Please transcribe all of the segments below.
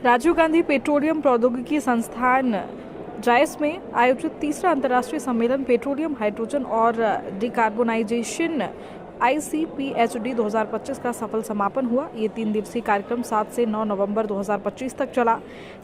Rajiv Gandhi petroleum प्रौद्योगिकी संस्थान जायस में आयोजित तीसरा अंतर्राष्ट्रीय सम्मेलन पेट्रोलियम, हाइड्रोजन और डिकार्बोनाइजेशन ICPHD 2025 का सफल समापन हुआ। ये 3 दिवसीय कार्यक्रम 7 से 9 नवंबर 2025 तक चला।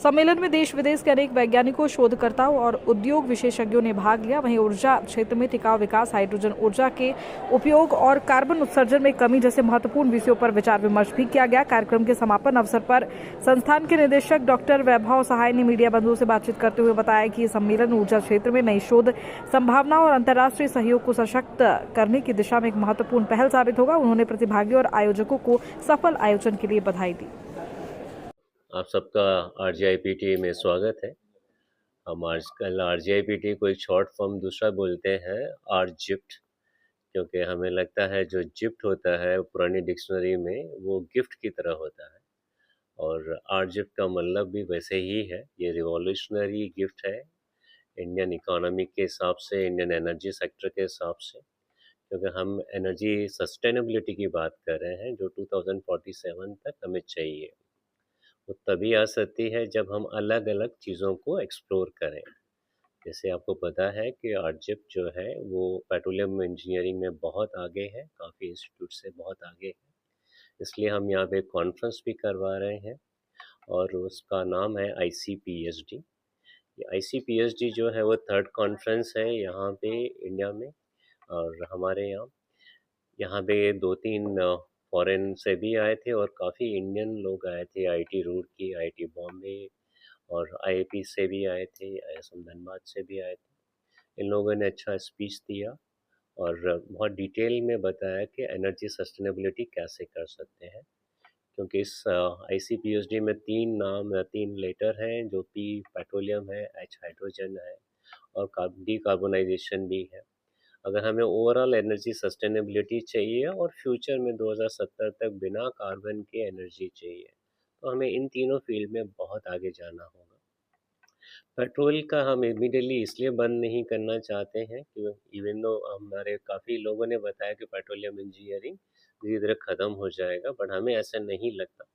सम्मेलन में देश विदेश के अनेक वैज्ञानिकों, शोधकर्ताओं और उद्योग विशेषज्ञों ने भाग लिया। वहीं ऊर्जा क्षेत्र में टिकाऊ विकास, हाइड्रोजन ऊर्जा के उपयोग और कार्बन उत्सर्जन में कमी जैसे महत्वपूर्ण विषयों पर विचार विमर्श भी किया गया। कार्यक्रम के समापन अवसर पर संस्थान के निदेशक डॉक्टर वैभव सहाय ने मीडिया बंधुओं से बातचीत करते हुए बताया कि ये सम्मेलन ऊर्जा क्षेत्र में नई शोध संभावनाओं और अंतर्राष्ट्रीय सहयोग को सशक्त करने की दिशा में एक महत्वपूर्ण पहल साबित होगा। उन्होंने प्रतिभागियों और आयोजकों को सफल आयोजन के लिए बधाई दी। आप सबका RGIPT में स्वागत है। हम आजकल RGIPT को एक शॉर्ट फॉर्म दूसरा बोलते हैं RGIPT, क्योंकि हमें लगता है जो जिप्ट होता है पुरानी डिक्शनरी में वो गिफ्ट की तरह होता है, और RGIPT का मतलब भी वैसे ही है। ये रिवॉल्यूशनरी गिफ्ट है इंडियन इकोनॉमी के हिसाब से, इंडियन एनर्जी सेक्टर के हिसाब से, क्योंकि हम एनर्जी सस्टेनेबिलिटी की बात कर रहे हैं जो 2047 तक हमें चाहिए। वो तभी आ सकती है जब हम अलग अलग चीज़ों को एक्सप्लोर करें। जैसे आपको पता है कि आरजिप जो है वो पेट्रोलियम इंजीनियरिंग में बहुत आगे है, काफ़ी इंस्टीट्यूट से बहुत आगे है। इसलिए हम यहाँ पे कॉन्फ्रेंस भी करवा रहे हैं और उसका नाम है ICPHD। ये ICPHD जो है वो थर्ड कॉन्फ्रेंस है यहाँ पे इंडिया में, और हमारे यहाँ पे 2-3 फॉरेन से भी आए थे और काफ़ी इंडियन लोग आए थे। IIT रुड़की, IIT बॉम्बे और IIP से भी आए थे, ISM धनबाद से भी आए थे। इन लोगों ने अच्छा स्पीच दिया और बहुत डिटेल में बताया कि एनर्जी सस्टेनेबिलिटी कैसे कर सकते हैं, क्योंकि इस ICPHD में 3 लेटर हैं, जो P पेट्रोलियम है, H हाइड्रोजन है और डिकार्बोनाइजेशन भी है। अगर हमें ओवरऑल एनर्जी सस्टेनेबिलिटी चाहिए और फ्यूचर में 2070 तक बिना कार्बन के एनर्जी चाहिए, तो हमें इन तीनों फील्ड में बहुत आगे जाना होगा। पेट्रोल का हम इमीडिएटली इसलिए बंद नहीं करना चाहते हैं कि इवन दो हमारे काफ़ी लोगों ने बताया कि पेट्रोलियम इंजीनियरिंग धीरे धीरे ख़त्म हो जाएगा, बट हमें ऐसा नहीं लगता।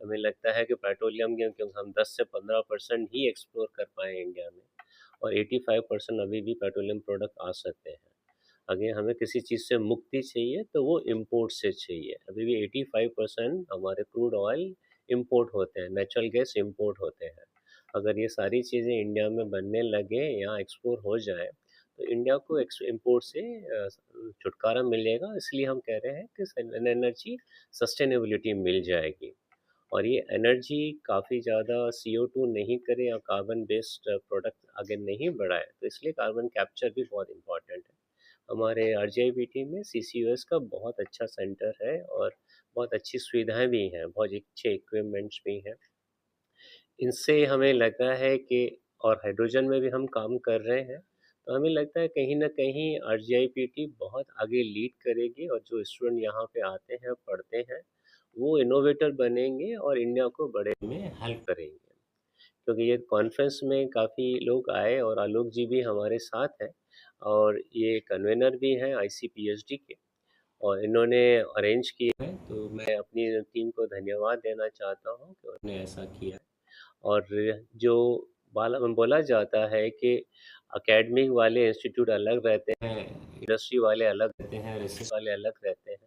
हमें लगता है कि पेट्रोलियम के क्योंकि हम 10 से 15% ही एक्सप्लोर कर पाए इंडिया में, और 85% अभी भी पेट्रोलियम प्रोडक्ट आ सकते हैं। अगर हमें किसी चीज़ से मुक्ति चाहिए तो वो इम्पोर्ट से चाहिए। अभी भी 85% हमारे क्रूड ऑयल इम्पोर्ट होते हैं, नेचुरल गैस इम्पोर्ट होते हैं। अगर ये सारी चीज़ें इंडिया में बनने लगे या एक्सप्लोर हो जाए तो इंडिया को इम्पोर्ट से छुटकारा मिलेगा। इसलिए हम कह रहे हैं कि एनर्जी सस्टेनेबिलिटी मिल जाएगी और ये एनर्जी काफ़ी ज़्यादा CO2 नहीं करे या कार्बन बेस्ड प्रोडक्ट आगे नहीं बढ़ाए, तो इसलिए कार्बन कैप्चर भी बहुत इम्पॉर्टेंट है। हमारे RGIPT में CCUS का बहुत अच्छा सेंटर है और बहुत अच्छी सुविधाएं भी हैं, बहुत अच्छे इक्विपमेंट्स भी हैं। इनसे हमें लगता है कि, और हाइड्रोजन में भी हम काम कर रहे हैं, तो हमें लगता है कहीं ना कहीं RGIPT बहुत आगे लीड करेगी और जो स्टूडेंट यहाँ पे आते हैं पढ़ते हैं वो इनोवेटर बनेंगे और इंडिया को बड़े में हेल्प करेंगे। क्योंकि ये कॉन्फ्रेंस में काफ़ी लोग आए और आलोक जी भी हमारे साथ हैं और ये कन्वेनर भी हैं ICPHD के, और इन्होंने अरेंज किया है, तो मैं अपनी टीम को धन्यवाद देना चाहता हूँ कि उन्होंने ऐसा किया है। और जो बोला जाता है कि एकेडमिक वाले इंस्टीट्यूट अलग रहते हैं, इंडस्ट्री वाले अलग रहते हैं, रिसर्च वाले अलग रहते हैं,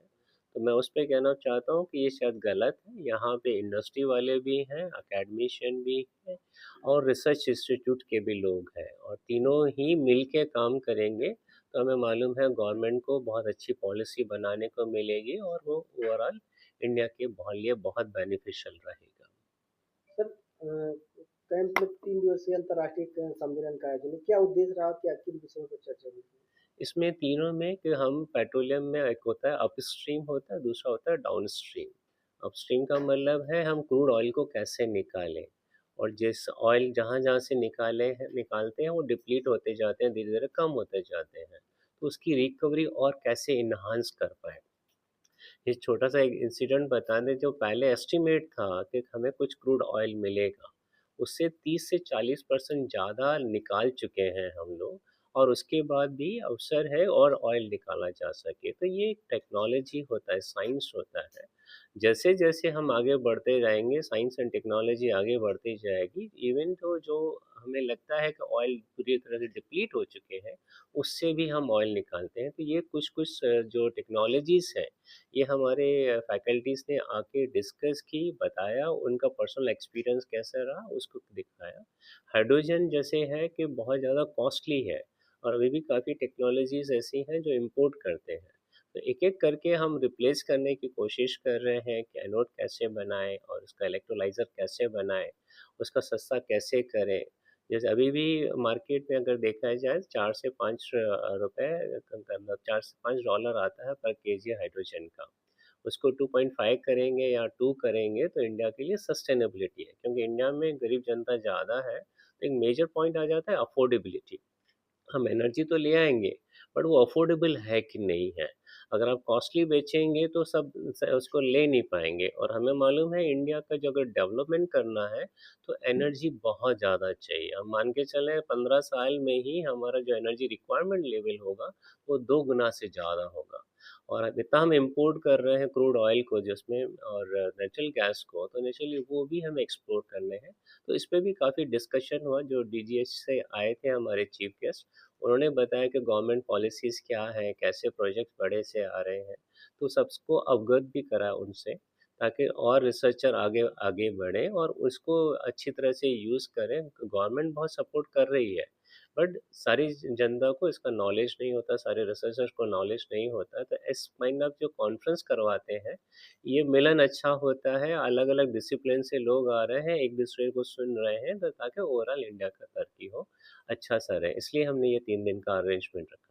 तो मैं उस पर कहना चाहता हूँ कि ये शायद गलत है। यहाँ पे इंडस्ट्री वाले भी हैं, एकेडमिशियन भी हैं और रिसर्च इंस्टीट्यूट के भी लोग हैं, और तीनों ही मिल के काम करेंगे तो हमें मालूम है गवर्नमेंट को बहुत अच्छी पॉलिसी बनाने को मिलेगी और वो ओवरऑल इंडिया के लिए बहुत बेनिफिशियल रहेगा। सर, कैंप में 3 दिवसीय अंतर्राष्ट्रीय सम्मेलन का आयोजन है। क्या उद्देश्य रहा, क्या किन विषयों पर चर्चा हुई? इसमें तीनों में कि हम पेट्रोलियम में एक होता है अपस्ट्रीम होता है, दूसरा होता है डाउनस्ट्रीम। अपस्ट्रीम का मतलब है हम क्रूड ऑयल को कैसे निकालें, और जिस ऑयल जहाँ जहाँ से निकालते हैं वो डिप्लीट होते जाते हैं, धीरे धीरे कम होते जाते हैं, तो उसकी रिकवरी और कैसे इन्हांस कर पाए। ये छोटा सा एक इंसिडेंट बता दें, जो पहले एस्टिमेट था कि हमें कुछ क्रूड ऑयल मिलेगा, उससे 30 से 40% ज़्यादा निकाल चुके हैं हम लोग, और उसके बाद भी अवसर है और ऑयल निकाला जा सके। तो ये एक टेक्नोलॉजी होता है, साइंस होता है। जैसे-जैसे हम आगे बढ़ते जाएँगे, साइंस एंड टेक्नोलॉजी आगे बढ़ती जाएगी, इवन तो जो हमें लगता है कि ऑयल पूरी तरह से डिप्लीट हो चुके हैं, उससे भी हम ऑयल निकालते हैं। तो ये कुछ-कुछ जो टेक्नोलॉजीज़ हैं, ये हमारे फैकल्टीज़ ने आके डिस्कस की, बताया, उनका पर्सनल एक्सपीरियंस कैसा रहा, उसको दिखाया। हाइड्रोजन जैसे है कि बहुत ज़्यादा कॉस्टली है और अभी भी काफ़ी टेक्नोलॉजीज़ ऐसी हैं जो इम्पोर्ट करते हैं। तो एक-एक करके हम रिप्लेस करने की कोशिश कर रहे हैं कि एनोड कैसे बनाएँ और उसका इलेक्ट्रोलाइज़र कैसे बनाएँ, उसका सस्ता कैसे करें। जैसे अभी भी मार्केट में अगर देखा जाए 4 से 5 रुपए मतलब 4 से $5 आता है पर केजी हाइड्रोजन का। उसको 2.5 करेंगे या 2 करेंगे तो इंडिया के लिए सस्टेनेबिलिटी है, क्योंकि इंडिया में गरीब जनता ज़्यादा है, तो एक मेजर पॉइंट आ जाता है अफोर्डेबिलिटी। हम एनर्जी तो ले आएँगे, बट वो अफोर्डेबल है कि नहीं है। अगर आप कॉस्टली बेचेंगे तो सब उसको ले नहीं पाएँगे और हमें मालूम है इंडिया का जो अगर डेवलपमेंट करना है, तो एनर्जी बहुत ज़्यादा चाहिए। हम मान के चलें 15 साल में ही हमारा जो एनर्जी रिक्वायरमेंट लेवल होगा, वो 2 गुना से ज़्यादा होगा। और अब इतना हम इम्पोर्ट कर रहे हैं क्रूड ऑयल को जिसमें और नेचुरल गैस को, तो नेचुरली वो भी हमें एक्सप्लोर करने हैं। तो इस पे भी काफ़ी डिस्कशन हुआ, जो डीजीएच से आए थे हमारे चीफ गेस्ट, उन्होंने बताया कि गवर्नमेंट पॉलिसीज़ क्या हैं, कैसे प्रोजेक्ट बड़े से आ रहे हैं, तो सबको अवगत भी करा उनसे, ताकि और रिसर्चर आगे आगे बढ़ें और उसको अच्छी तरह से यूज़ करें। गवर्नमेंट बहुत सपोर्ट कर रही है, बट सारी जनता को इसका नॉलेज नहीं होता, सारे रिसर्चर्स को नॉलेज नहीं होता, तो इस काइंड ऑफ जो कॉन्फ्रेंस करवाते हैं, ये मिलन अच्छा होता है, अलग-अलग डिसिप्लिन से लोग आ रहे हैं, एक-दूसरे को सुन रहे हैं, तो ताकि ओवरऑल इंडिया का तरक्की हो, अच्छा-सा रहे। इसलिए हमने ये 3 दिन का अरेंजमेंट रखा।